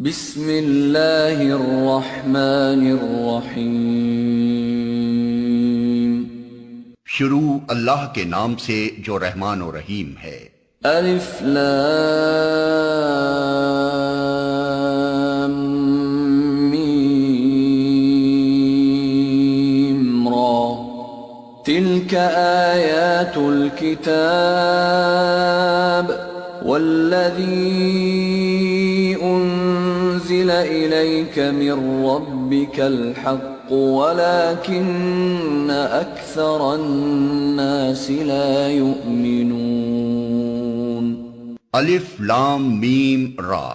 بسم اللہ الرحمن الرحیم۔ شروع اللہ کے نام سے جو رحمان و رحیم ہے۔ الف لام میم را تلک آیات الكتاب والذی انزل الیک من ربک الحق ولكن اکثر الناس لا یؤمنون۔ الف لام میم را،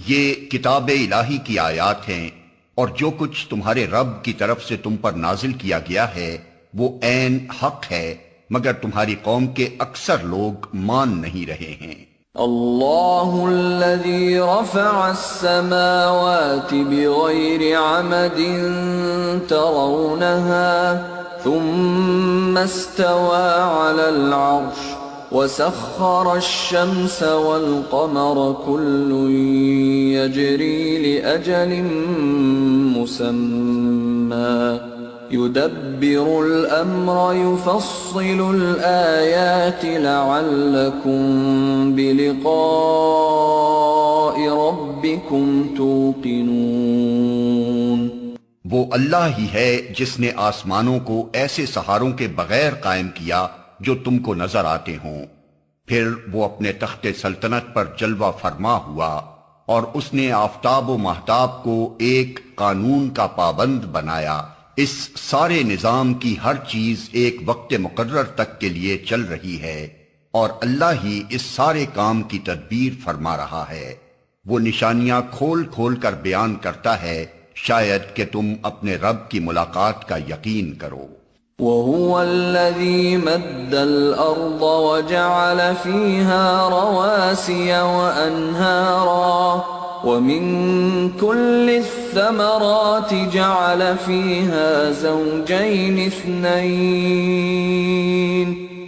یہ کتاب الہی کی آیات ہیں، اور جو کچھ تمہارے رب کی طرف سے تم پر نازل کیا گیا ہے وہ عین حق ہے، مگر تمہاری قوم کے اکثر لوگ مان نہیں رہے ہیں۔ اللہ الذی رفع السماوات بغیر عمد ترونها ثم استوى على العرش وسخر الشمس والقمر كل يجري لأجل مسمى يدبر الأمر يفصل الآيات لعلكم بلقاء ربكم توقنون۔ وہ اللہ ہی ہے جس نے آسمانوں کو ایسے سہاروں کے بغیر قائم کیا جو تم کو نظر آتے ہوں، پھر وہ اپنے تخت سلطنت پر جلوہ فرما ہوا، اور اس نے آفتاب و ماہتاب کو ایک قانون کا پابند بنایا۔ اس سارے نظام کی ہر چیز ایک وقت مقرر تک کے لیے چل رہی ہے، اور اللہ ہی اس سارے کام کی تدبیر فرما رہا ہے۔ وہ نشانیاں کھول کھول کر بیان کرتا ہے، شاید کہ تم اپنے رب کی ملاقات کا یقین کرو۔ وَهُوَ الَّذِي مَدَّ الْأَرْضَ وَجَعَلَ فِيهَا رَوَاسِيَ وَأَنْهَارًا وَمِن كُلِّ الثَّمَرَاتِ جَعَلَ فِيهَا زَوْجَيْنِ اثْنَيْنِ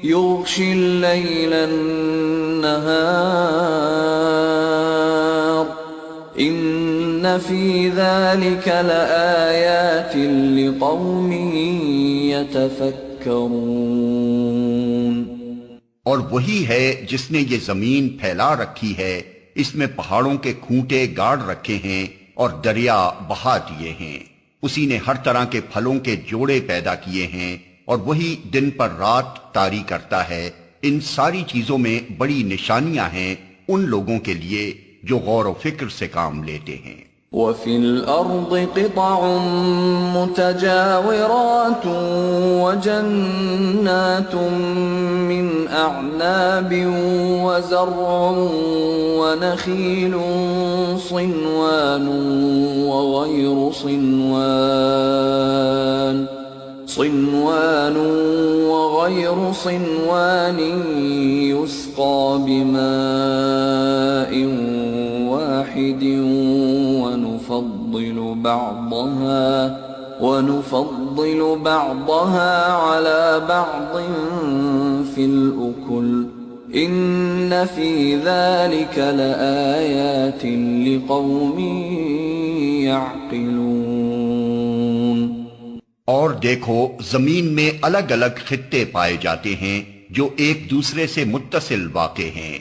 يُغْشِي اللَّيْلَ النَّهَارَ إِنَّ فِي ذَلِكَ لَآيَاتٍ لِقَوْمٍ يَتَفَكَّرُونَ۔ اور وہی ہے جس نے یہ زمین پھیلا رکھی ہے، اس میں پہاڑوں کے کھونٹے گاڑ رکھے ہیں اور دریا بہا دیے ہیں، اسی نے ہر طرح کے پھلوں کے جوڑے پیدا کیے ہیں، اور وہی دن پر رات طاری کرتا ہے۔ ان ساری چیزوں میں بڑی نشانیاں ہیں ان لوگوں کے لیے جو غور و فکر سے کام لیتے ہیں۔ وَفِي الْأَرْضِ قِطَعٌ مُتَجَاوِرَاتٌ وَجَنَّاتٌ مِّنْ أَعْنَابٍ وَزَرْعٌ وَنَخِيلٌ صِنْوَانٌ وَغَيْرُ صِنْوَانٍ يُسْقَى بِمَاءٍ واحد ونفضل بعضها على بعض في الأكل إن في ذلك لآيات لقوم يعقلون۔ اور دیکھو، زمین میں الگ الگ خطے پائے جاتے ہیں جو ایک دوسرے سے متصل واقع ہیں۔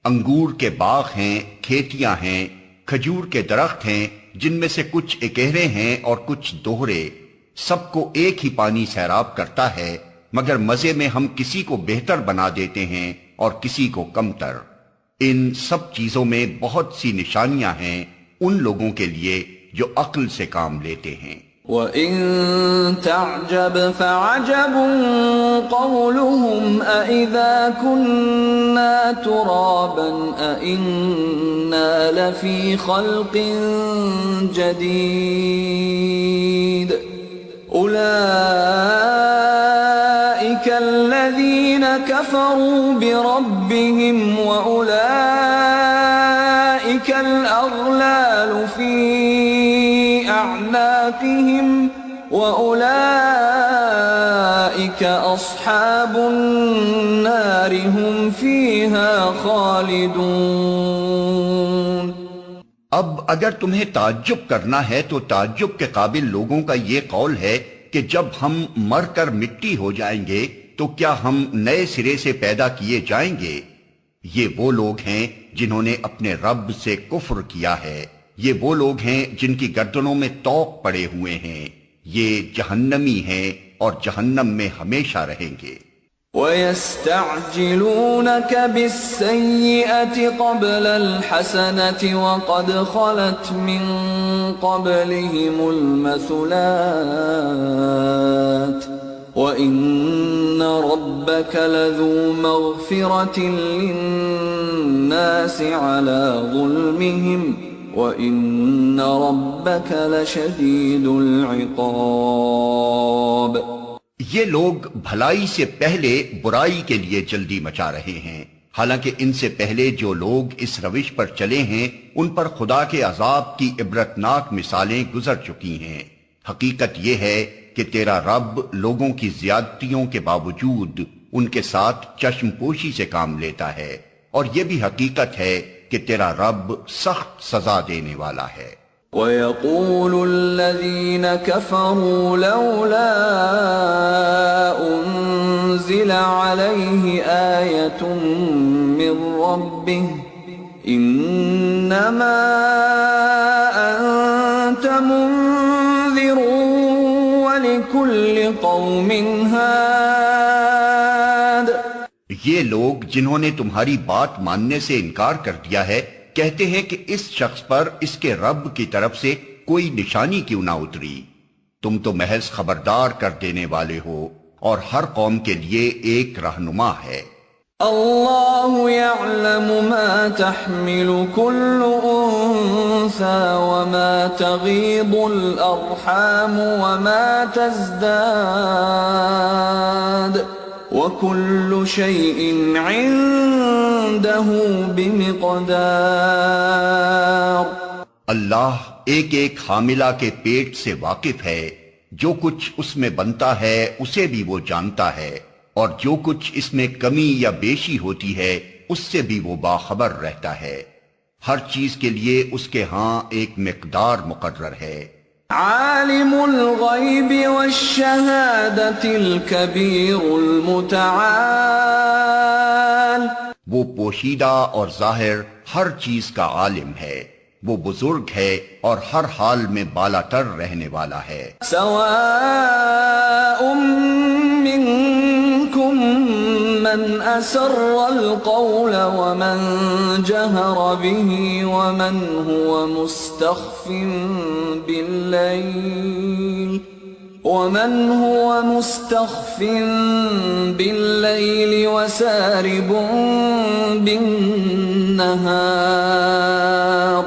انگور کے باغ ہیں، کھیتیاں ہیں، کھجور کے درخت ہیں جن میں سے کچھ اکہرے ہیں اور کچھ دوہرے، سب کو ایک ہی پانی سیراب کرتا ہے، مگر مزے میں ہم کسی کو بہتر بنا دیتے ہیں اور کسی کو کمتر۔ ان سب چیزوں میں بہت سی نشانیاں ہیں ان لوگوں کے لیے جو عقل سے کام لیتے ہیں۔ وَإِن تَعْجَبْ فَعَجَبٌ قَوْلُهُمْ أَإِذَا كُنَّا تُرَابًا أَإِنَّا لَفِي خَلْقٍ جَدِيدٍ أُولَئِكَ الَّذِينَ كَفَرُوا بِرَبِّهِمْ وَأُولَئِكَ الْأَغْلَالُ فِي أَعْنَاقِهِمْ وَأُولَئِكَ أَصْحَابُ النَّارِ هُمْ فِيهَا خَالِدُونَ۔ اب اگر تمہیں تعجب کرنا ہے تو تعجب کے قابل لوگوں کا یہ قول ہے کہ جب ہم مر کر مٹی ہو جائیں گے تو کیا ہم نئے سرے سے پیدا کیے جائیں گے؟ یہ وہ لوگ ہیں جنہوں نے اپنے رب سے کفر کیا ہے، یہ وہ لوگ ہیں جن کی گردنوں میں طوق پڑے ہوئے ہیں، یہ جہنمی ہیں اور جہنم میں ہمیشہ رہیں گے۔ وَيَسْتَعْجِلُونَكَ بِالسَّيِّئَةِ قَبْلَ الْحَسَنَةِ وَقَدْ خَلَتْ مِن قَبْلِهِمُ الْمَثُلَاتُ وَإِنَّ رَبَّكَ لَذُو مَغْفِرَةٍ لِلنَّاسِ عَلَى ظُلْمِهِمْ وَإِنَّ رَبَّكَ لَشَدِيدُ الْعِقَابِ۔ یہ لوگ بھلائی سے پہلے برائی کے لیے جلدی مچا رہے ہیں، حالانکہ ان سے پہلے جو لوگ اس روش پر چلے ہیں ان پر خدا کے عذاب کی عبرتناک مثالیں گزر چکی ہیں۔ حقیقت یہ ہے کہ تیرا رب لوگوں کی زیادتیوں کے باوجود ان کے ساتھ چشم پوشی سے کام لیتا ہے، اور یہ بھی حقیقت ہے کہ تیرا رب سخت سزا دینے والا ہے۔ وَيَقُولُ الَّذِينَ كَفَرُوا لَوْلَا أُنزِلَ عَلَيْهِ آيَةٌ مِّن رَّبِّهِ إِنَّمَا أَنتَ مُنذِرٌ وَلِكُلِّ قَوْمٍ هَادٍ۔ یہ لوگ جنہوں نے تمہاری بات ماننے سے انکار کر دیا ہے کہتے ہیں کہ اس شخص پر اس کے رب کی طرف سے کوئی نشانی کیوں نہ اتری؟ تم تو محض خبردار کر دینے والے ہو اور ہر قوم کے لیے ایک رہنما ہے۔ اللہ يعلم ما تحمل كل انثى وما تغيض الارحام وما تزداد وَكُلُّ شَيْءٍ عِندَهُ بِمِقْدَارٍ۔ اللہ ایک ایک حاملہ کے پیٹ سے واقف ہے، جو کچھ اس میں بنتا ہے اسے بھی وہ جانتا ہے، اور جو کچھ اس میں کمی یا بیشی ہوتی ہے اس سے بھی وہ باخبر رہتا ہے۔ ہر چیز کے لیے اس کے ہاں ایک مقدار مقرر ہے۔ عالم الغیب والشہادۃ الکبیر المتعال۔ وہ پوشیدہ اور ظاہر ہر چیز کا عالم ہے، وہ بزرگ ہے اور ہر حال میں بالا تر رہنے والا ہے۔ سواء منکم من اسر القول ومن جہر به ومن هو مستخف باللیل وسارب بالنہار۔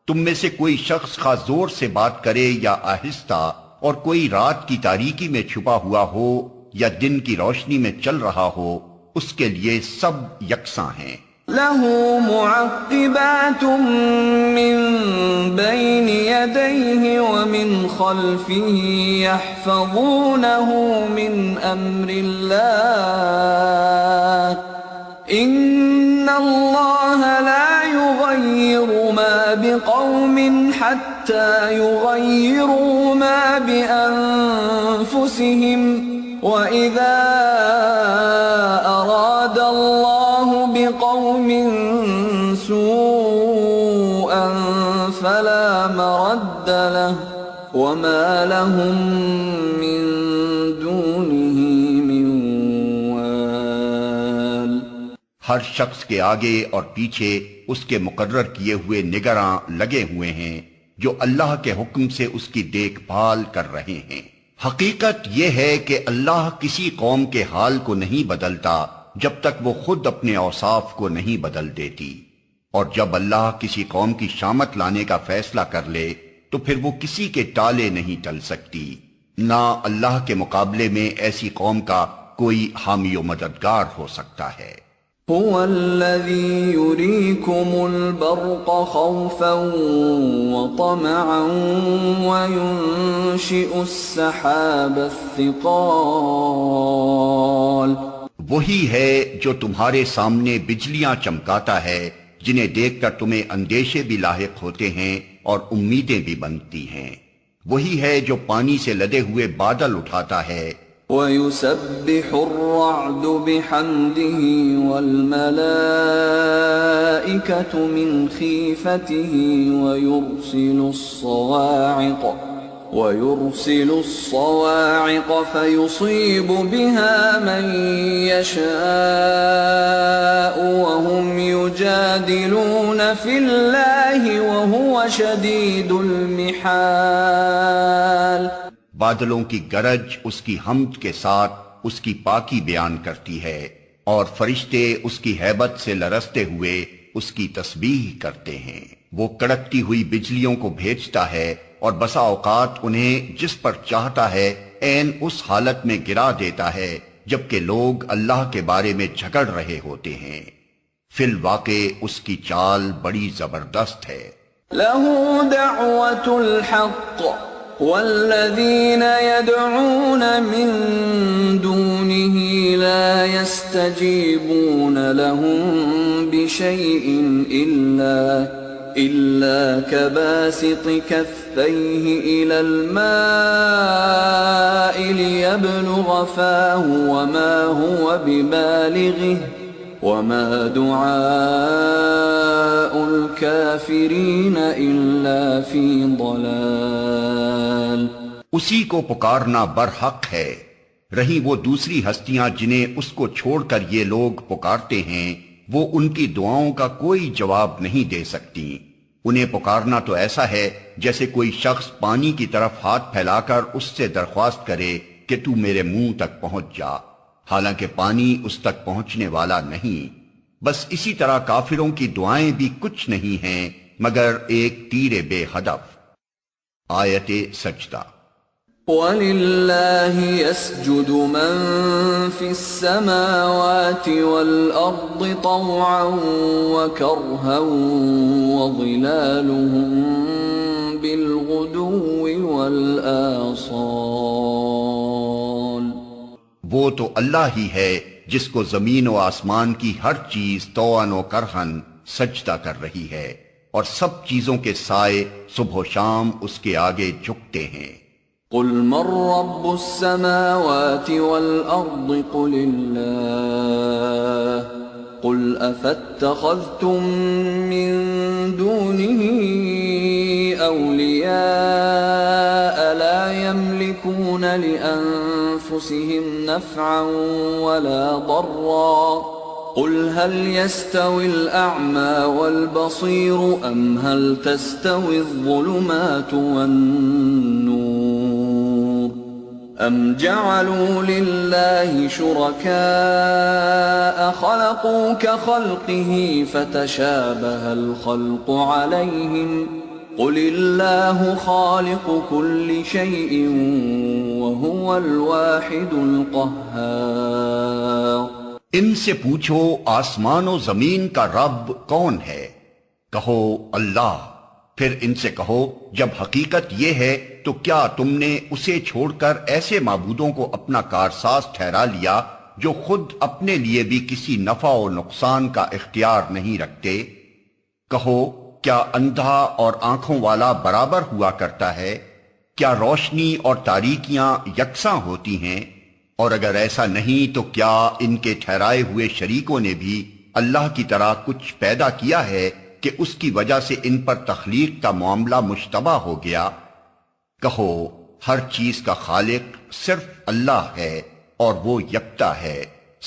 تم میں سے کوئی شخص خواہ زور سے بات کرے یا آہستہ، اور کوئی رات کی تاریکی میں چھپا ہوا ہو یا دن کی روشنی میں چل رہا ہو، اس کے لیے سب یکساں ہیں۔ لَهُ مُعَقِّبَاتٌ مِّن بَيْنِ يَدَيْهِ وَمِنْ خَلْفِهِ يَحْفَظُونَهُ مِنْ أَمْرِ اللَّهِ إِنَّ اللَّهَ لَا يُغَيِّرُ مَا بِقَوْمٍ حَتَّى يُغَيِّرُوا مَا بِأَنفُسِهِمْ وَإِذَا أَرَادَ اللَّهُ بِقَوْمٍ سُوءًا فَلَا مَرَدَّ لَهُ وَمَا لَهُم مِّن دُونِهِ مِن وَالٍ۔ ہر شخص کے آگے اور پیچھے اس کے مقرر کیے ہوئے نگراں لگے ہوئے ہیں، جو اللہ کے حکم سے اس کی دیکھ بھال کر رہے ہیں۔ حقیقت یہ ہے کہ اللہ کسی قوم کے حال کو نہیں بدلتا جب تک وہ خود اپنے اوصاف کو نہیں بدل دیتی، اور جب اللہ کسی قوم کی شامت لانے کا فیصلہ کر لے تو پھر وہ کسی کے ٹالے نہیں ٹل سکتی، نہ اللہ کے مقابلے میں ایسی قوم کا کوئی حامی و مددگار ہو سکتا ہے۔ هو الذي يريكم البرق خوفا وطمعا وينشئ السحاب الثقال۔ وہی ہے جو تمہارے سامنے بجلیاں چمکاتا ہے جنہیں دیکھ کر تمہیں اندیشے بھی لاحق ہوتے ہیں اور امیدیں بھی بنتی ہیں۔ وہی ہے جو پانی سے لدے ہوئے بادل اٹھاتا ہے، وَيُسَبِّحُ الرَّعْدُ بِحَمْدِهِ وَالْمَلَائِكَةُ مِنْ خِيفَتِهِ وَيُرْسِلُ الصَّوَاعِقَ فَيُصِيبُ بِهَا مَن يَشَاءُ وَهُمْ يُجَادِلُونَ فِي اللَّهِ وَهُوَ شَدِيدُ الْمِحَالِ۔ بادلوں کی گرج اس کی حمد کے ساتھ اس کی پاکی بیان کرتی ہے، اور فرشتے اس کی ہیبت سے لرزتے ہوئے اس کی تسبیح کرتے ہیں۔ وہ کڑکتی ہوئی بجلیوں کو بھیجتا ہے اور بسا اوقات انہیں جس پر چاہتا ہے عین اس حالت میں گرا دیتا ہے جبکہ لوگ اللہ کے بارے میں جھگڑ رہے ہوتے ہیں۔ فی الواقع اس کی چال بڑی زبردست ہے۔ لَهُ دَعْوَةُ الْحَقِّ وَالَّذِينَ يَدْعُونَ مِن دُونِهِ لَا يَسْتَجِيبُونَ لَهُم بِشَيْءٍ إِلَّا كَبَاسِطِ كَفَّيْهِ إِلَى الْمَاءِ لِيَبْلُغَ فَاهُ وَمَا هُوَ بِبَالِغِهِ وَمَا دُعَاءُ الْكَافِرِينَ إِلَّا فِي ضَلَالٍ۔ اسی کو پکارنا برحق ہے، رہی وہ دوسری ہستیاں جنہیں اس کو چھوڑ کر یہ لوگ پکارتے ہیں، وہ ان کی دعاؤں کا کوئی جواب نہیں دے سکتی۔ انہیں پکارنا تو ایسا ہے جیسے کوئی شخص پانی کی طرف ہاتھ پھیلا کر اس سے درخواست کرے کہ تو میرے منہ تک پہنچ جا، حالانکہ پانی اس تک پہنچنے والا نہیں۔ بس اسی طرح کافروں کی دعائیں بھی کچھ نہیں ہیں مگر ایک تیر بے ہدف۔ آیت سجدہ۔ وَلِلَّهِ يَسْجُدُ مَن فِي السَّمَاوَاتِ وَالْأَرْضِ طَوْعًا وَكَرْهًا وَظِلَالُهُم بِالْغُدُوِّ وَالْآصَالِ۔ وہ تو اللہ ہی ہے جس کو زمین و آسمان کی ہر چیز طوعاً و کرہن سجدہ کر رہی ہے، اور سب چیزوں کے سائے صبح و شام اس کے آگے جھکتے ہیں۔ قُلْ مَن رَّبُّ السَّمَاوَاتِ وَالْأَرْضِ قُلِ اللَّهُ قُلْ أَفَاتَّخَذْتُم مِّن دُونِهِ أَوْلِيَاءَ لَا يَمْلِكُونَ لِأَنفُسِهِمْ نَفْعًا وَلَا ضَرًّا قُلْ هَلْ يَسْتَوِي الْأَعْمَى وَالْبَصِيرُ أَمْ هَلْ تَسْتَوِي الظُّلُمَاتُ وَالنُّورُ أَمْ جَعَلُوا لِلَّهِ شُرَكَاءَ خَلَقُوا كَخَلْقِهِ فَتَشَابَهَ الْخَلْقُ عَلَيْهِمْ قُلِ اللَّهُ خَالِقُ كُلِّ شَيْءٍ وَهُوَ الْوَاحِدُ الْقَهَّارُ۔ ان سے پوچھو آسمان و زمین کا رب کون ہے؟ کہو اللہ۔ پھر ان سے کہو جب حقیقت یہ ہے تو کیا تم نے اسے چھوڑ کر ایسے معبودوں کو اپنا کارساز ٹھہرا لیا جو خود اپنے لیے بھی کسی نفع و نقصان کا اختیار نہیں رکھتے؟ کہو کیا اندھا اور آنکھوں والا برابر ہوا کرتا ہے؟ کیا روشنی اور تاریکیاں یکساں ہوتی ہیں؟ اور اگر ایسا نہیں تو کیا ان کے ٹھہرائے ہوئے شریکوں نے بھی اللہ کی طرح کچھ پیدا کیا ہے کہ اس کی وجہ سے ان پر تخلیق کا معاملہ مشتبہ ہو گیا؟ کہو ہر چیز کا خالق صرف اللہ ہے اور وہ یکتا ہے،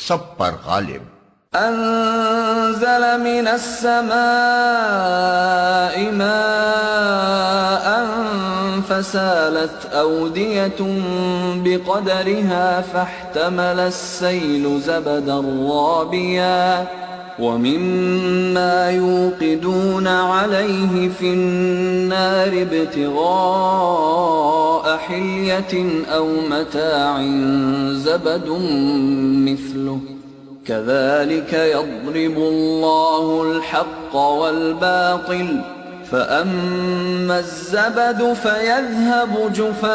سب پر غالب۔ أنزل من السماء ماء فسالت أودية بقدرها فاحتمل السيل زبدا رابيا ومما يوقدون عليه في النار ابتغاء حلية أو متاع زبد مثله كذلك يضرب الله الحق والباطل فأما الزبد فيذهب جفاء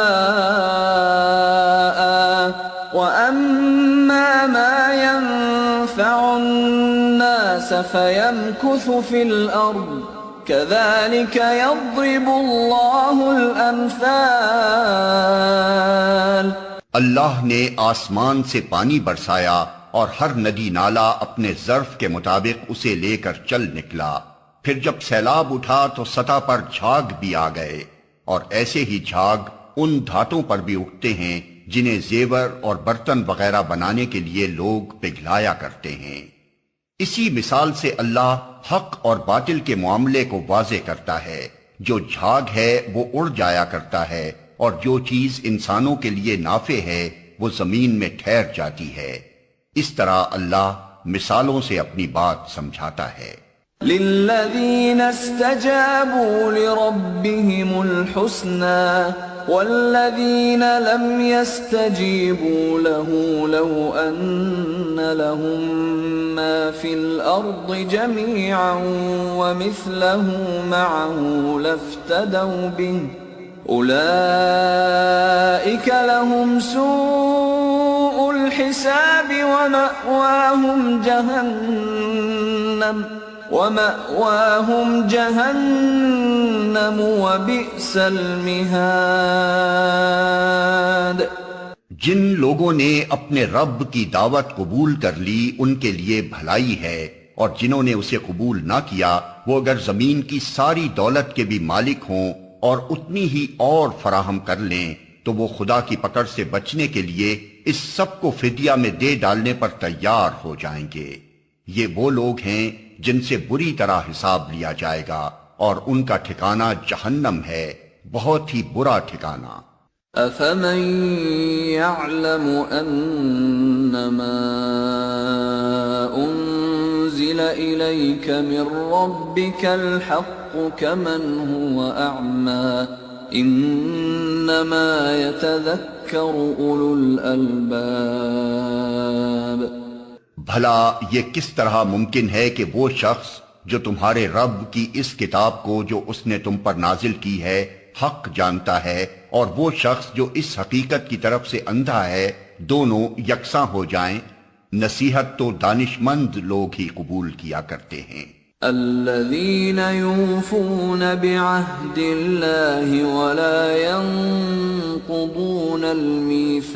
وأما ما ينفع الناس الناس فيمكث في الأرض كذلك يضرب الله الأمثال۔ اللہ نے آسمان سے پانی برسایا اور ہر ندی نالا اپنے ظرف کے مطابق اسے لے کر چل نکلا، پھر جب سیلاب اٹھا تو سطح پر جھاگ بھی آ گئے، اور ایسے ہی جھاگ ان دھاتوں پر بھی اٹھتے ہیں جنہیں زیور اور برتن وغیرہ بنانے کے لیے لوگ پگھلایا کرتے ہیں۔ اسی مثال سے اللہ حق اور باطل کے معاملے کو واضح کرتا ہے۔ جو جھاگ ہے وہ اڑ جایا کرتا ہے، اور جو چیز انسانوں کے لیے نافع ہے وہ زمین میں ٹھہر جاتی ہے۔ اس طرح اللہ مثالوں سے اپنی بات سمجھاتا ہے۔ للذین استجابوا لربهم الحسنى والذین لم يستجیبوا له لو ان لهم ما في الارض جميعا ومثله معه لافتدوا به اولئک لهم سوء الحساب ومأواهم جہنم وبئس المہاد۔ جن لوگوں نے اپنے رب کی دعوت قبول کر لی ان کے لیے بھلائی ہے، اور جنہوں نے اسے قبول نہ کیا وہ اگر زمین کی ساری دولت کے بھی مالک ہوں اور اتنی ہی اور فراہم کر لیں تو وہ خدا کی پکڑ سے بچنے کے لیے اس سب کو فدیہ میں دے ڈالنے پر تیار ہو جائیں گے۔ یہ وہ لوگ ہیں جن سے بری طرح حساب لیا جائے گا، اور ان کا ٹھکانہ جہنم ہے، بہت ہی برا ٹھکانہ۔ أَفَمَن يَعْلَمُ أَنَّمَا أُنزِلَ إِلَيْكَ مِن رَّبِّكَ الْحَقُّ كَمَنْ هُوَ أَعْمَى إِنَّمَا يَتَذَكَّرُ أُولُو الْأَلْبَابِ۔ بھلا یہ کس طرح ممکن ہے کہ وہ شخص جو تمہارے رب کی اس کتاب کو جو اس نے تم پر نازل کی ہے حق جانتا ہے، اور وہ شخص جو اس حقیقت کی طرف سے اندھا ہے، دونوں یکساں ہو جائیں؟ نصیحت تو دانش مند لوگ ہی قبول کیا کرتے ہیں۔ الذين يوفون بعهد الله ولا ينقضون الميثاق۔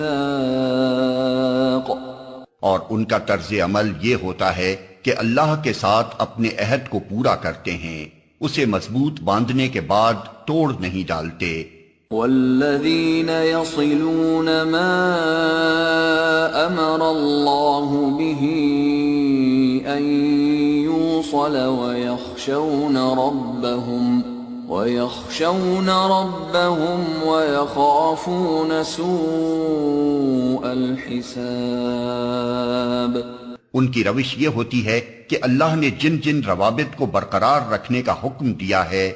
اور ان کا طرز عمل یہ ہوتا ہے کہ اللہ کے ساتھ اپنے عہد کو پورا کرتے ہیں، اسے مضبوط باندھنے کے بعد توڑ نہیں ڈالتے۔ والذین یصلون ما امر اللہ به ان یوصل ويخشون ربهم ويخافون سوء الحساب۔ ان کی روش یہ ہوتی ہے کہ اللہ نے جن جن روابط کو برقرار رکھنے کا حکم دیا ہے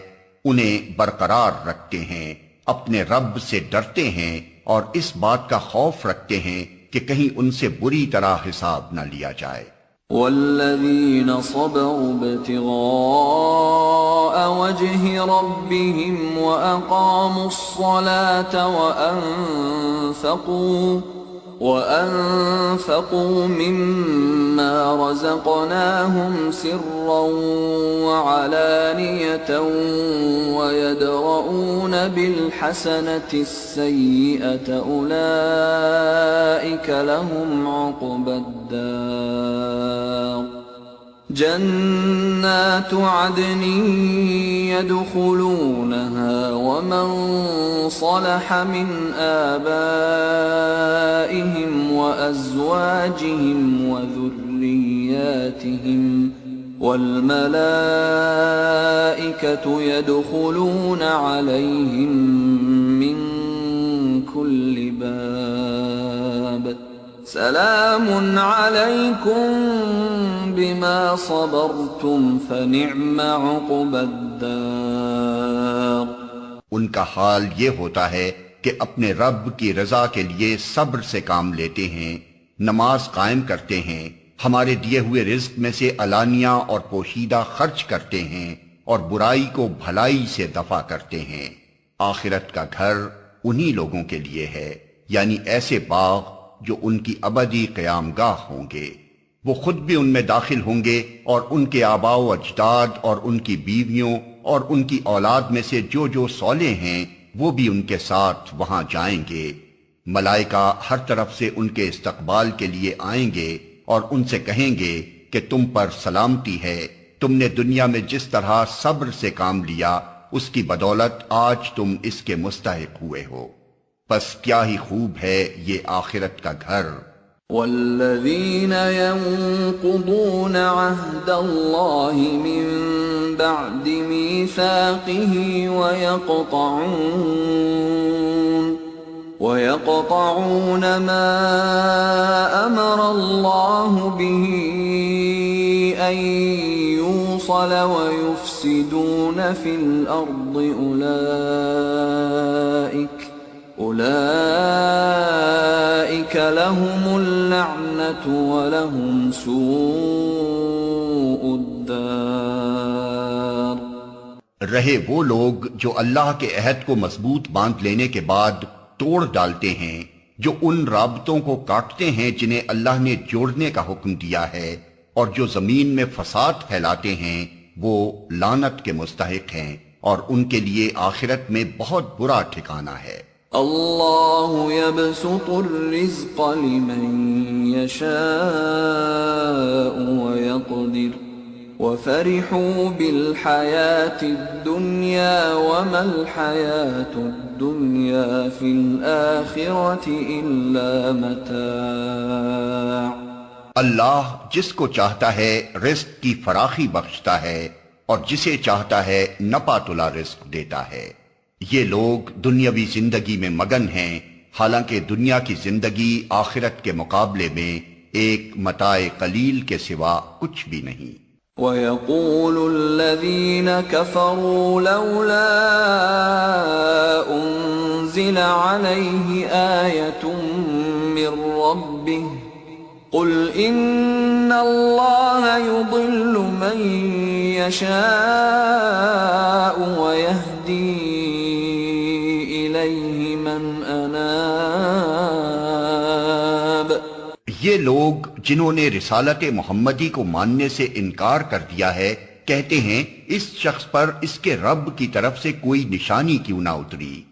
انہیں برقرار رکھتے ہیں، اپنے رب سے ڈرتے ہیں، اور اس بات کا خوف رکھتے ہیں کہ کہیں ان سے بری طرح حساب نہ لیا جائے۔ والذین صبروا ابتغاء وجه ربهم وأقاموا الصلاة وأنفقوا مما رزقناهم سرا وعلانية ويدرؤون بالحسنة السيئة أولئك لهم عقبى الدار۔ جنات عدن يدخلونها ومن صلح من آبائهم وأزواجهم وذرياتهم والملائكة يدخلون عليهم من كل باب سلام علیکم بما صبرتم فنعم عقبى الدار۔ ان کا حال یہ ہوتا ہے کہ اپنے رب کی رضا کے لیے صبر سے کام لیتے ہیں، نماز قائم کرتے ہیں، ہمارے دیے ہوئے رزق میں سے علانیہ اور پوشیدہ خرچ کرتے ہیں، اور برائی کو بھلائی سے دفع کرتے ہیں۔ آخرت کا گھر انہی لوگوں کے لیے ہے، یعنی ایسے باغ جو ان کی ابدی قیام گاہ ہوں گے۔ وہ خود بھی ان میں داخل ہوں گے اور ان کے آباء و اجداد اور ان کی بیویوں اور ان کی اولاد میں سے جو جو صالح ہیں وہ بھی ان کے ساتھ وہاں جائیں گے۔ ملائکہ ہر طرف سے ان کے استقبال کے لیے آئیں گے اور ان سے کہیں گے کہ تم پر سلامتی ہے، تم نے دنیا میں جس طرح صبر سے کام لیا اس کی بدولت آج تم اس کے مستحق ہوئے ہو، پس کیا ہی خوب ہے یہ آخرت کا گھر۔ والذین ينقضون عہد اللہ من بعد میثاقہ ويقطعون ما أمر الله به أن يوصل ويفسدون في الأرض أولئك لهم اللعنة ولهم سوء الدار۔ رہے وہ لوگ جو اللہ کے عہد کو مضبوط باندھ لینے کے بعد توڑ ڈالتے ہیں، جو ان رابطوں کو کاٹتے ہیں جنہیں اللہ نے جوڑنے کا حکم دیا ہے، اور جو زمین میں فساد پھیلاتے ہیں، وہ لعنت کے مستحق ہیں اور ان کے لیے آخرت میں بہت برا ٹھکانہ ہے۔ اللہ يبسط الرزق لمن يشاء ويقدر وفرحوا بالحياة الدنيا وما الحياة الدنيا في الآخرة إلا متاع۔ اللہ جس کو چاہتا ہے رزق کی فراخی بخشتا ہے اور جسے چاہتا ہے نپا تلا رزق دیتا ہے۔ یہ لوگ دنیاوی زندگی میں مگن ہیں، حالانکہ دنیا کی زندگی آخرت کے مقابلے میں ایک متاع قلیل کے سوا کچھ بھی نہیں۔ وَيَقُولُ الَّذِينَ كَفَرُوا لَوْلَا أُنزِلَ عَلَيْهِ آيَةٌ مِّن رَّبِّهِ قُلْ إِنَّ اللَّهَ يُضِلُّ مَن يَشَاءُ وَيَهْدِي إِلَيْهِ مَنْ أَنَابَ۔ یہ لوگ جنہوں نے رسالت محمدی کو ماننے سے انکار کر دیا ہے کہتے ہیں اس شخص پر اس کے رب کی طرف سے کوئی نشانی کیوں نہ اتری۔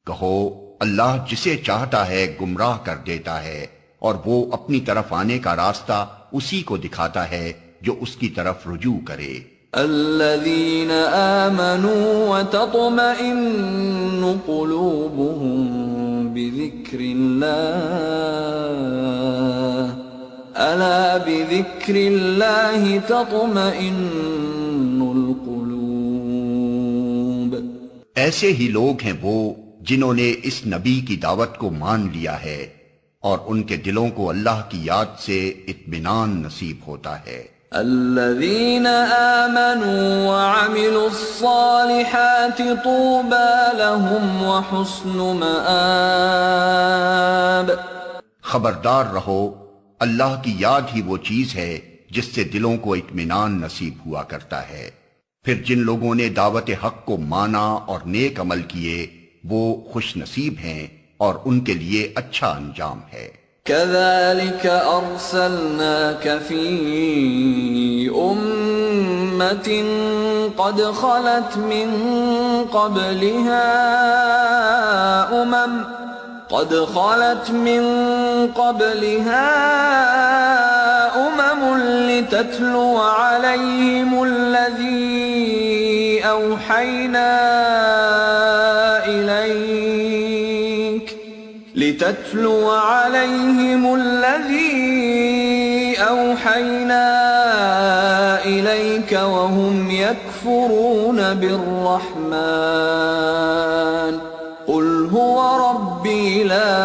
کہو اللہ جسے چاہتا ہے گمراہ کر دیتا ہے اور وہ اپنی طرف آنے کا راستہ اسی کو دکھاتا ہے جو اس کی طرف رجوع کرے۔ الذين آمنوا وتطمئن قلوبهم بذكر الله ألا بذكر الله تطمئن القلوب۔ ایسے ہی لوگ ہیں وہ جنہوں نے اس نبی کی دعوت کو مان لیا ہے اور ان کے دلوں کو اللہ کی یاد سے اطمینان نصیب ہوتا ہے۔ الذين آمنوا وعملوا الصالحات طوبى لهم وحسن مآب۔ خبردار رہو، اللہ کی یاد ہی وہ چیز ہے جس سے دلوں کو اطمینان نصیب ہوا کرتا ہے۔ پھر جن لوگوں نے دعوت حق کو مانا اور نیک عمل کیے وہ خوش نصیب ہیں اور ان کے لیے اچھا انجام ہے۔ كذلك أرسلناك في أمة قد خلت من قبلها أمم لتتلو عليهم الذي أوحينا إليك وهم يكفرون بالرحمن قل هو ربي لا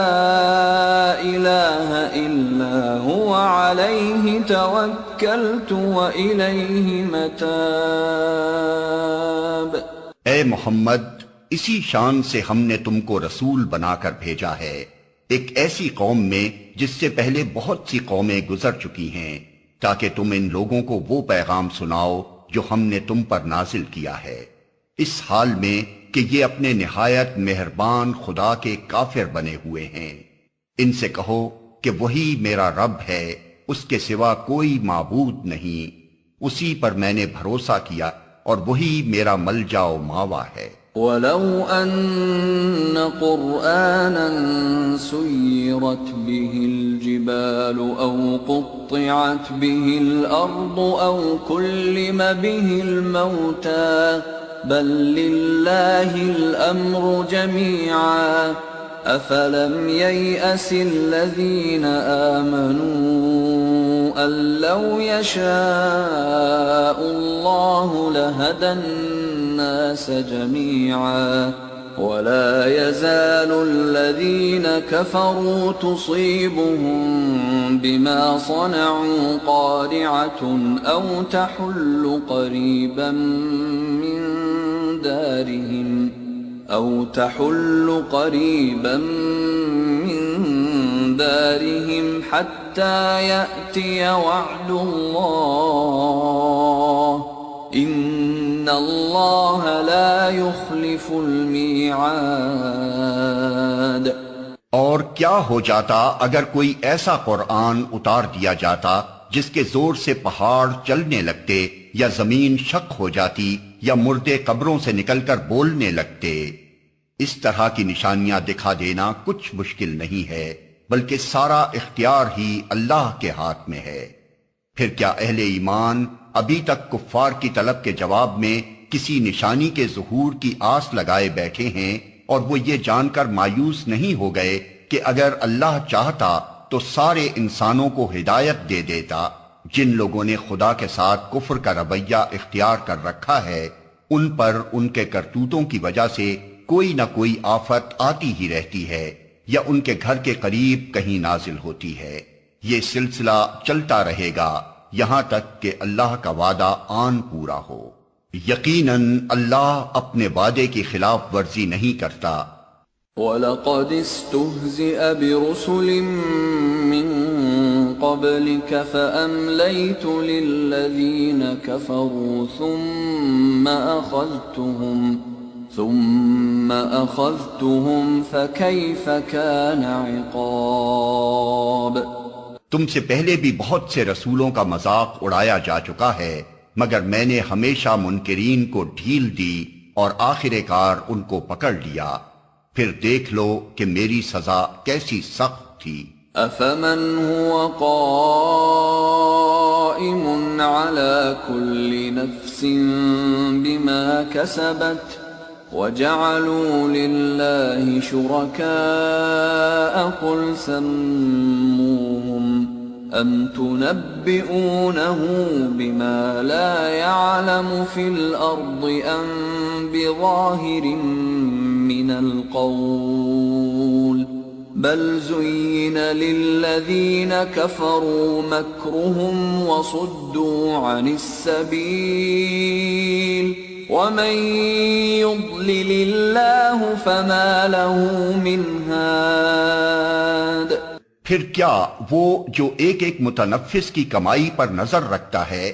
إله إلا هو عليه توكلت وإليه متاب۔ اے محمد، اسی شان سے ہم نے تم کو رسول بنا کر بھیجا ہے ایک ایسی قوم میں جس سے پہلے بہت سی قومیں گزر چکی ہیں، تاکہ تم ان لوگوں کو وہ پیغام سناؤ جو ہم نے تم پر نازل کیا ہے، اس حال میں کہ یہ اپنے نہایت مہربان خدا کے کافر بنے ہوئے ہیں۔ ان سے کہو کہ وہی میرا رب ہے، اس کے سوا کوئی معبود نہیں، اسی پر میں نے بھروسہ کیا اور وہی میرا ملجا و ماوا ہے۔ وَلَوْ أَنَّ قُرْآنًا سُيِّرَتْ بِهِ الْجِبَالُ أَوْ قُطِّعَتْ بِهِ الْأَرْضُ أَوْ كُلِّمَ بِهِ الْمَوْتَى بَل لِّلَّهِ الْأَمْرُ جَمِيعًا أَفَلَمْ يَيْأَسِ الَّذِينَ آمَنُوا أَن لَّوْ يَشَاءُ اللَّهُ لَهَدَى النَّاسَ جَمِيعًا وَلَا يَزَالُ الَّذِينَ كَفَرُوا تُصِيبُهُم بِمَا صَنَعُوا قَارِعَةٌ أَوْ تَحُلُّ قَرِيبًا مِّن دَارِهِمْ حَتَّى يَأْتِيَ وَعْدُ اللَّهِ إِنَّ اللَّهَ لَا يُخْلِفُ الْمِيعَادَ۔ اور کیا ہو جاتا اگر کوئی ایسا قرآن اتار دیا جاتا جس کے زور سے پہاڑ چلنے لگتے، یا زمین شق ہو جاتی، یا مردے قبروں سے نکل کر بولنے لگتے۔ اس طرح کی نشانیاں دکھا دینا کچھ مشکل نہیں ہے، بلکہ سارا اختیار ہی اللہ کے ہاتھ میں ہے۔ پھر کیا اہل ایمان ابھی تک کفار کی طلب کے جواب میں کسی نشانی کے ظہور کی آس لگائے بیٹھے ہیں، اور وہ یہ جان کر مایوس نہیں ہو گئے کہ اگر اللہ چاہتا تو سارے انسانوں کو ہدایت دے دیتا؟ جن لوگوں نے خدا کے ساتھ کفر کا رویہ اختیار کر رکھا ہے، ان پر ان کے کرتوتوں کی وجہ سے کوئی نہ کوئی آفت آتی ہی رہتی ہے، یا ان کے گھر کے قریب کہیں نازل ہوتی ہے۔ یہ سلسلہ چلتا رہے گا یہاں تک کہ اللہ کا وعدہ آن پورا ہو۔ یقیناً اللہ اپنے وعدے کی خلاف ورزی نہیں کرتا۔ وَلَقَدِ اسْتُهْزِئَ بِرُسُلٍ مِّن قَبْلِكَ فَأَمْلَيْتُ لِلَّذِينَ كَفَرُوا ثُمَّ أَخَذْتُهُمْ فَكَيْفَ كَانَ عِقَابِ۔ تم سے پہلے بھی بہت سے رسولوں کا مذاق اڑایا جا چکا ہے، مگر میں نے ہمیشہ منکرین کو ڈھیل دی اور آخر کار ان کو پکڑ لیا۔ پھر دیکھ لو کہ میری سزا کیسی سخت تھی۔ أَفَمَنْ هُوَ قَائِمٌ عَلَى كُلِّ نَفْسٍ بِمَا كَسَبَتْ وَجَعَلُوا لِلَّهِ شُرَكَاءَ قُلْ سَمُّوهُمْ أَمْ تُنَبِّئُونَهُ بِمَا لَا يَعْلَمُ فِي الْأَرْضِ أَمْ بِظَاهِرٍ مِّنَ الْقَوْلِ بَلْ زُيِّنَ لِلَّذِينَ كَفَرُوا مَكْرُهُمْ وَصُدُّوا عَنِ السَّبِيلِ وَمَن يُضْلِلِ اللَّهُ فَمَا لَهُ مِنْ هَادٍ۔ پھر کیا وہ جو ایک ایک متنفس کی کمائی پر نظر رکھتا ہے،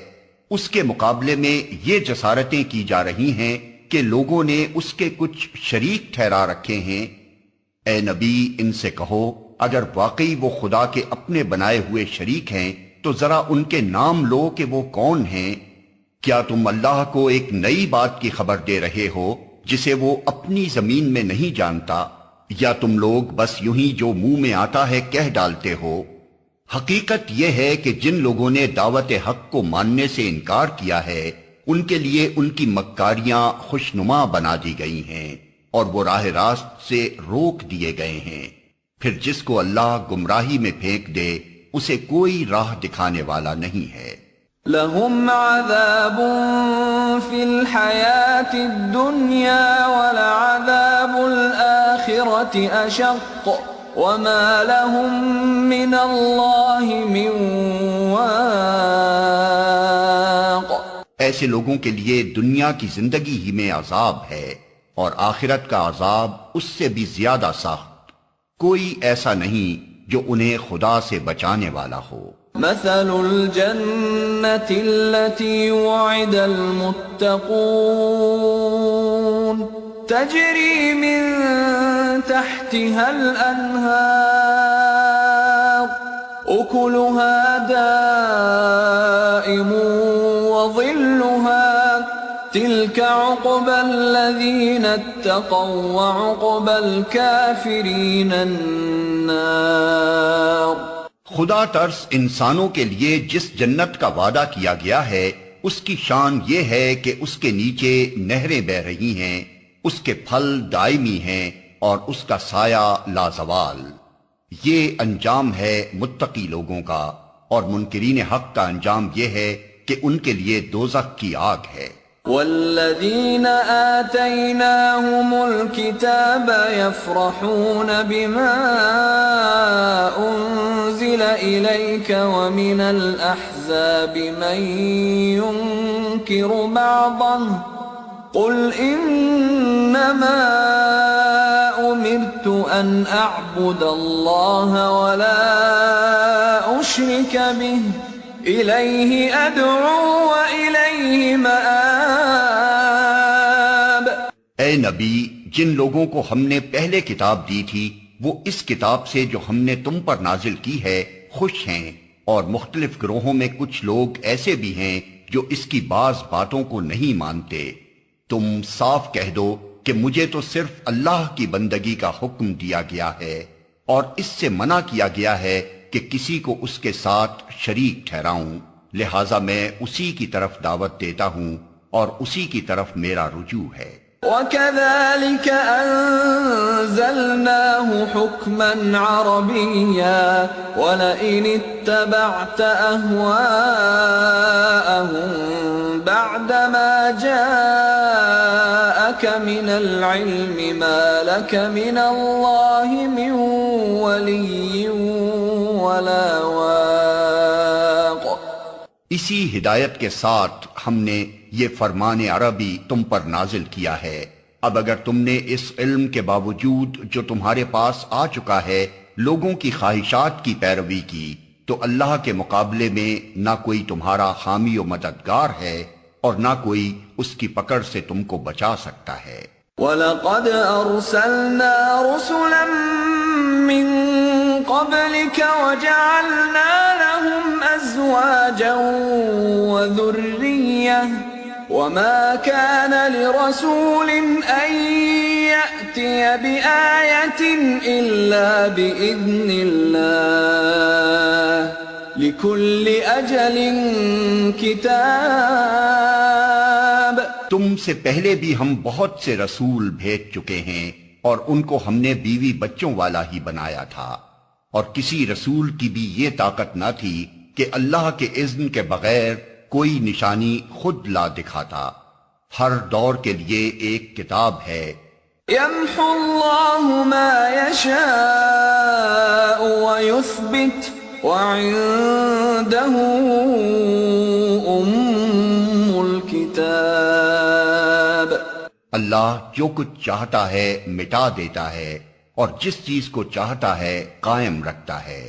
اس کے مقابلے میں یہ جسارتیں کی جا رہی ہیں کہ لوگوں نے اس کے کچھ شریک ٹھہرا رکھے ہیں؟ اے نبی، ان سے کہو اگر واقعی وہ خدا کے اپنے بنائے ہوئے شریک ہیں تو ذرا ان کے نام لو کہ وہ کون ہیں۔ کیا تم اللہ کو ایک نئی بات کی خبر دے رہے ہو جسے وہ اپنی زمین میں نہیں جانتا، یا تم لوگ بس یوں ہی جو منہ میں آتا ہے کہہ ڈالتے ہو؟ حقیقت یہ ہے کہ جن لوگوں نے دعوت حق کو ماننے سے انکار کیا ہے، ان کے لیے ان کی مکاریاں خوشنما بنا دی گئی ہیں، اور وہ راہ راست سے روک دیے گئے ہیں۔ پھر جس کو اللہ گمراہی میں پھینک دے اسے کوئی راہ دکھانے والا نہیں ہے۔ لَهُمْ عَذَابٌ فِي الْحَيَاةِ الدُّنْيَا وَلَعَذَابُ الْآخِرَةِ أَشَقُّ وَمَا لَهُم مِّنَ اللَّهِ مِن وَاقٍ۔ ایسے لوگوں کے لیے دنیا کی زندگی ہی میں عذاب ہے، اور آخرت کا عذاب اس سے بھی زیادہ سخت۔ کوئی ایسا نہیں جو انہیں خدا سے بچانے والا ہو۔ مثل الجنة التي وعد المتقون تجري من تحتها الأنهار أكلها دائم وظلها تلك عقبى الذين اتقوا وعقبى الكافرين النار۔ خدا ترس انسانوں کے لیے جس جنت کا وعدہ کیا گیا ہے اس کی شان یہ ہے کہ اس کے نیچے نہریں بہہ رہی ہیں، اس کے پھل دائمی ہیں اور اس کا سایہ لازوال۔ یہ انجام ہے متقی لوگوں کا، اور منکرین حق کا انجام یہ ہے کہ ان کے لیے دوزخ کی آگ ہے۔ والذين آتيناهم الكتاب يفرحون بما أنزل إليك ومن الأحزاب من ينكر بعضه قل إنما أمرت أن أعبد الله ولا أشرك به إليه أدعو وإليه مآب۔ اے نبی، جن لوگوں کو ہم نے پہلے کتاب دی تھی وہ اس کتاب سے جو ہم نے تم پر نازل کی ہے خوش ہیں، اور مختلف گروہوں میں کچھ لوگ ایسے بھی ہیں جو اس کی بعض باتوں کو نہیں مانتے۔ تم صاف کہہ دو کہ مجھے تو صرف اللہ کی بندگی کا حکم دیا گیا ہے، اور اس سے منع کیا گیا ہے کہ کسی کو اس کے ساتھ شریک ٹھہراؤں، لہٰذا میں اسی کی طرف دعوت دیتا ہوں اور اسی کی طرف میرا رجوع ہے۔ وَكَذَلِكَ أَنزَلْنَاهُ حُكْمًا عَرَبِيًّا وَلَئِنِ اتَّبَعْتَ أَهْوَاءَهُمْ بَعْدَمَا جَاءَكَ مِنَ الْعِلْمِ مَا لَكَ مِنَ اللَّهِ مِنْ وَلِيٍّ وَلَا وَاقٍ۔ اسی ہدایت کے ساتھ ہم نے یہ فرمان عربی تم پر نازل کیا ہے۔ اب اگر تم نے اس علم کے باوجود جو تمہارے پاس آ چکا ہے لوگوں کی خواہشات کی پیروی کی تو اللہ کے مقابلے میں نہ کوئی تمہارا حامی و مددگار ہے اور نہ کوئی اس کی پکڑ سے تم کو بچا سکتا ہے۔ وَلَقَدْ أَرْسَلْنَا رُسُلًا مِّن قَبْلِكَ وَجَعَلْنَا لَهُمْ أَزْوَاجًا وَذُرِّيَّةً وَمَا كَانَ لِرَسُولٍ أَن يَأْتِيَ بِآيَةٍ إِلَّا بِإِذْنِ اللَّهِ لِكُلِّ أَجَلٍ كِتَابٌ۔ تم سے پہلے بھی ہم بہت سے رسول بھیج چکے ہیں اور ان کو ہم نے بیوی بچوں والا ہی بنایا تھا، اور کسی رسول کی بھی یہ طاقت نہ تھی کہ اللہ کے اذن کے بغیر کوئی نشانی خود لا دکھاتا۔ ہر دور کے لیے ایک کتاب ہے۔ يَمْحُو اللَّهُ مَا يَشَاءُ وَيُثْبِتُ وَعِندَهُ أُمُّ الْكِتَابِ۔ اللہ جو کچھ چاہتا ہے مٹا دیتا ہے اور جس چیز کو چاہتا ہے قائم رکھتا ہے۔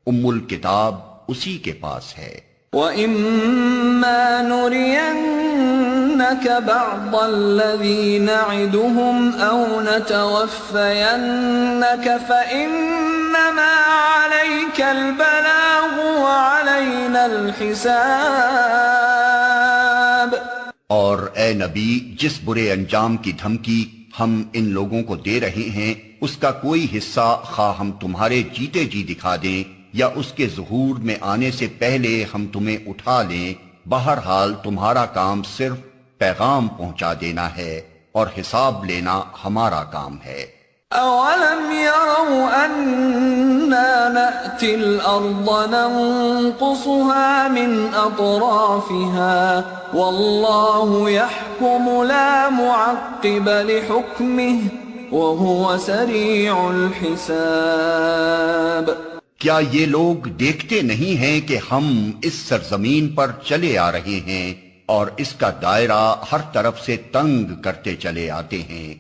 ام الکتاب اسی کے پاس ہے۔ وَإِمَّا نُرِيَنَّكَ بَعْضَ الَّذِي نَعِدُهُمْ أَوْ نَتَوَفَّيَنَّكَ فَإِنَّمَا عَلَيْكَ الْبَلَاغُ وَعَلَيْنَا الْحِسَابُ۔ اور اے نبی، جس برے انجام کی دھمکی ہم ان لوگوں کو دے رہے ہیں اس کا کوئی حصہ خواہ ہم تمہارے جیتے جی دکھا دیں یا اس کے ظہور میں آنے سے پہلے ہم تمہیں اٹھا لیں، بہرحال تمہارا کام صرف پیغام پہنچا دینا ہے اور حساب لینا ہمارا کام ہے۔ أَوَلَمْ يَرَوْا أَنَّا نَأْتِي الْأَرْضَ نَنقُصُهَا مِنْ أَطْرَافِهَا وَاللَّهُ يَحْكُمُ لَا مُعَقِّبَ لِحُكْمِهِ وَهُوَ سَرِيعُ الْحِسَابِ۔ کیا یہ لوگ دیکھتے نہیں ہیں کہ ہم اس سرزمین پر چلے آ رہے ہیں اور اس کا دائرہ ہر طرف سے تنگ کرتے چلے آتے ہیں؟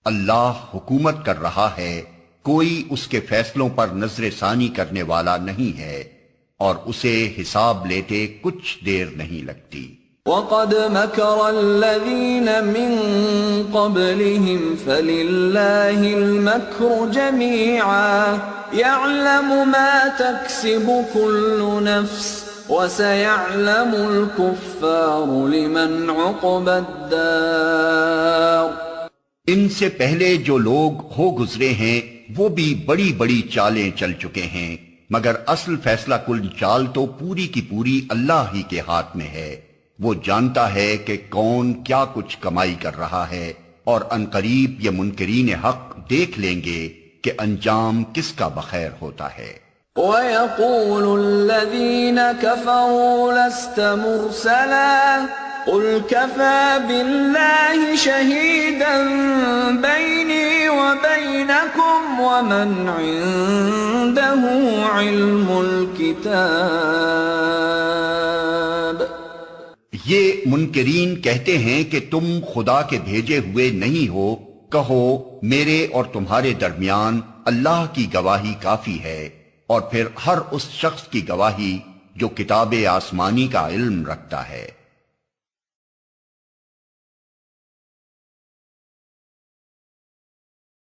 اللہ حکومت کر رہا ہے، کوئی اس کے فیصلوں پر نظر ثانی کرنے والا نہیں ہے، اور اسے حساب لیتے کچھ دیر نہیں لگتی۔ وَقَدْ مَكَرَ الَّذِينَ مِن قَبْلِهِمْ فَلِلَّهِ الْمَكْرُ جَمِيعًا يَعْلَمُ مَا تَكْسِبُ كُلُّ نَفْسٍ وَسَيَعْلَمُ الْكُفَّارُ لِمَنْ عُقْبَى الدَّارِ۔ ان سے پہلے جو لوگ ہو گزرے ہیں وہ بھی بڑی بڑی چالیں چل چکے ہیں، مگر اصل فیصلہ کل چال تو پوری کی پوری اللہ ہی کے ہاتھ میں ہے۔ وہ جانتا ہے کہ کون کیا کچھ کمائی کر رہا ہے، اور عنقریب یہ منکرین حق دیکھ لیں گے کہ انجام کس کا بخیر ہوتا ہے۔ وَيَقُولُ الَّذِينَ كَفَرُوا لَسْتَ مُرْسَلًا قُلْ كَفَى بِاللَّهِ شَهِيدًا بَيْنِي وَبَيْنَكُمْ وَمَنْ عِندَهُ عِلْمُ الْكِتَابِ۔ یہ منکرین کہتے ہیں کہ تم خدا کے بھیجے ہوئے نہیں ہو، کہو میرے اور تمہارے درمیان اللہ کی گواہی کافی ہے، اور پھر ہر اس شخص کی گواہی جو کتاب آسمانی کا علم رکھتا ہے۔